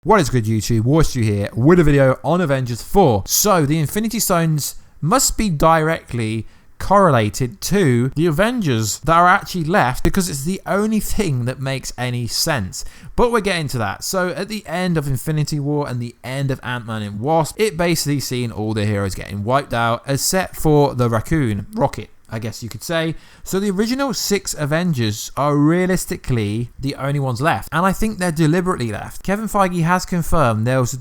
What is good, YouTube? Warstu here with a video on Avengers 4. So the Infinity Stones must be directly correlated to the Avengers that are actually left, because it's the only thing that makes any sense. But we're getting to that. So at the end of Infinity War and the end of Ant-Man and Wasp, it basically seen all the heroes getting wiped out except for the Rocket, I guess you could say. So the original 6 Avengers are realistically the only ones left, and I think they're deliberately left. Kevin Feige has confirmed it was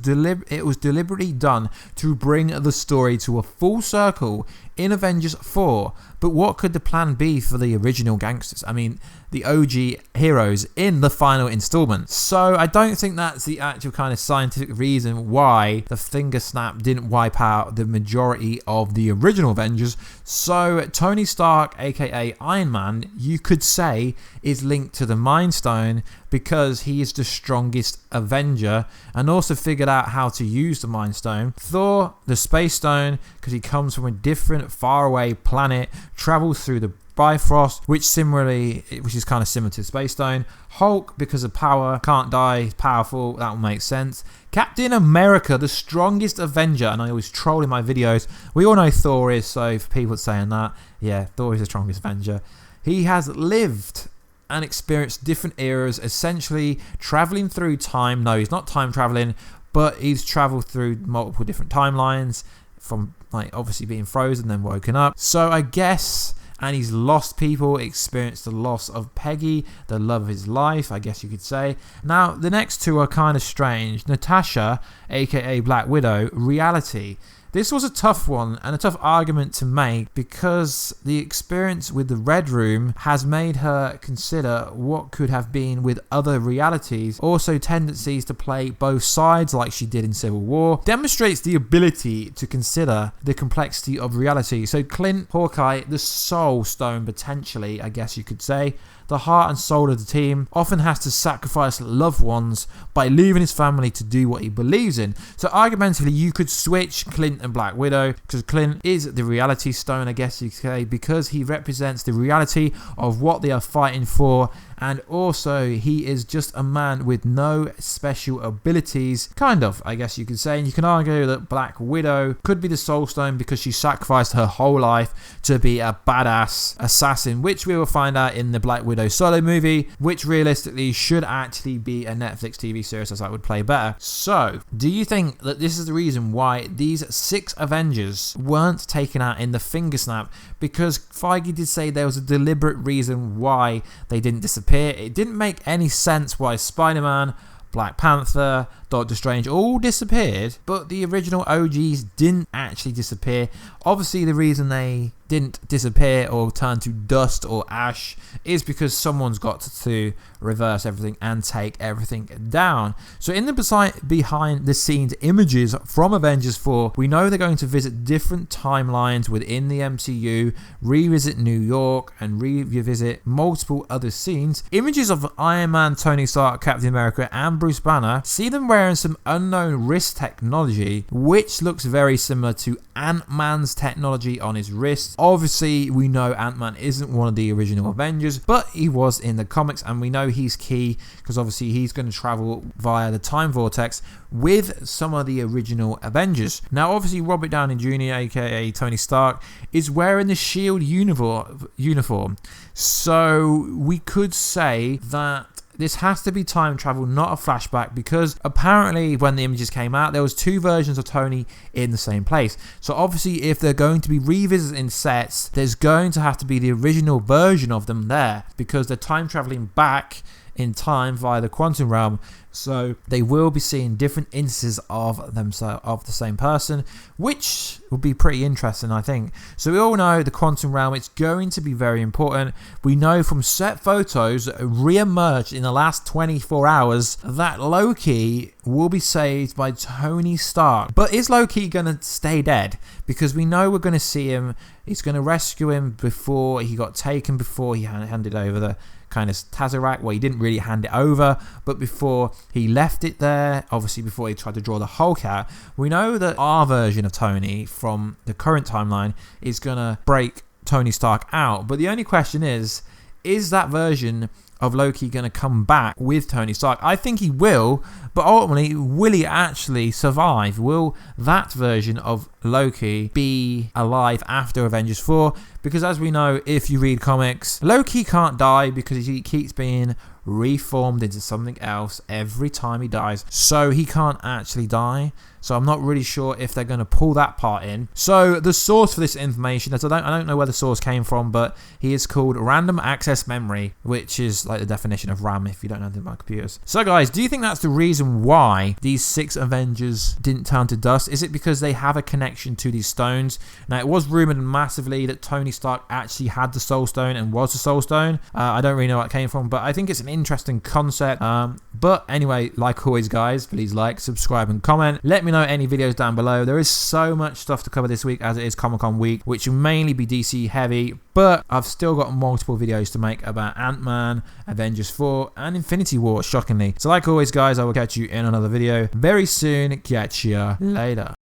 deliberately done to bring the story to a full circle in Avengers 4. But what could the plan be for the original gangsters? I mean, the OG heroes in the final installment. So I don't think that's the actual kind of scientific reason why the finger snap didn't wipe out the majority of the original Avengers. So Tony Stark, aka Iron Man, you could say is linked to the Mind Stone because he is the strongest Avenger and also figured out how to use the Mind Stone. Thor, the Space Stone, because he comes from a different faraway planet, travels through the Bifrost, which is kind of similar to the Space Stone. Hulk, because of power, can't die, he's powerful, that will make sense. Captain America, the strongest Avenger, and I always troll in my videos. We all know Thor is, so for people saying that, yeah, Thor is the strongest Avenger. He has lived and experienced different eras, essentially traveling through time. No, he's not time traveling, but he's traveled through multiple different timelines, from like obviously being frozen then woken up. So I guess, and he's lost people, experienced the loss of Peggy, the love of his life, I guess you could say. Now the next two are kind of strange. Natasha, aka Black Widow, reality. This was a tough one and a tough argument to make because the experience with the Red Room has made her consider what could have been with other realities. Also, tendencies to play both sides like she did in Civil War demonstrates the ability to consider the complexity of reality. So Clint, Hawkeye, the Soul Stone potentially, I guess you could say, the heart and soul of the team, often has to sacrifice loved ones by leaving his family to do what he believes in. So argumentatively, you could switch Clint and Black Widow, because Clint is the reality stone, I guess you could say, because he represents the reality of what they are fighting for, and also he is just a man with no special abilities, kind of, I guess you could say. And you can argue that Black Widow could be the Soul Stone because she sacrificed her whole life to be a badass assassin, which we will find out in the Black Widow solo movie, which realistically should actually be a Netflix TV series, as that would play better. So do you think that this is the reason why these 6 Avengers weren't taken out in the finger snap? Because Feige did say there was a deliberate reason why they didn't disappear. It didn't make any sense why Spider-Man, Black Panther, Doctor Strange all disappeared, but the original OGs didn't actually disappear. Obviously, the reason they didn't disappear or turn to dust or ash is because someone's got to reverse everything and take everything down. So in the behind the scenes images from Avengers 4, we know they're going to visit different timelines within the MCU, revisit New York, and revisit multiple other scenes. Images of Iron Man, Tony Stark, Captain America, and Bruce Banner see them wearing some unknown wrist technology, which looks very similar to Ant-Man's technology on his wrist. Obviously, we know Ant-Man isn't one of the original Avengers, but he was in the comics, and we know he's key because obviously he's going to travel via the time vortex with some of the original Avengers. Now, obviously, Robert Downey Jr., aka Tony Stark, is wearing the SHIELD uniform. So we could say that this has to be time travel, not a flashback, because apparently when the images came out, there was 2 versions of Tony in the same place. So obviously, if they're going to be revisiting sets, there's going to have to be the original version of them there, because they're time traveling back in time via the quantum realm. So they will be seeing different instances of themselves, of the same person, which will be pretty interesting, I think. So we all know the quantum realm, it's going to be very important. We know from set photos that re-emerged in the last 24 hours that Loki will be saved by Tony Stark. But is Loki going to stay dead? Because we know we're going to see him, he's going to rescue him before he got taken, before he handed over the kind of Tesseract. Well, he didn't really hand it over, but before he left it there, obviously before he tried to draw the Hulk out, we know that our version of Tony from the current timeline is going to break Tony Stark out. But the only question is that version of Loki going to come back with Tony Stark? I think he will, but ultimately, will he actually survive? Will that version of Loki be alive after Avengers 4? Because as we know, if you read comics, Loki can't die because he keeps being reformed into something else every time he dies, so he can't actually die. So I'm not really sure if they're going to pull that part in. So the source for this information, I don't know where the source came from, but he is called Random Access Memory, which is like the definition of RAM if you don't know anything about computers. So guys, do you think that's the reason why these 6 Avengers didn't turn to dust? Is it because they have a connection to these stones? Now, it was rumored massively that Tony Stark actually had the Soul Stone and was the Soul Stone. I don't really know where it came from, but I think it's an interesting concept. But anyway, like always guys, please like, subscribe and comment. Let me know any videos down below. There is so much stuff to cover this week as it is Comic-Con week, which will mainly be DC heavy, but I've still got multiple videos to make about Ant-Man, Avengers 4 and Infinity War, shockingly. So like always guys, I will catch you in another video very soon. Catch ya later.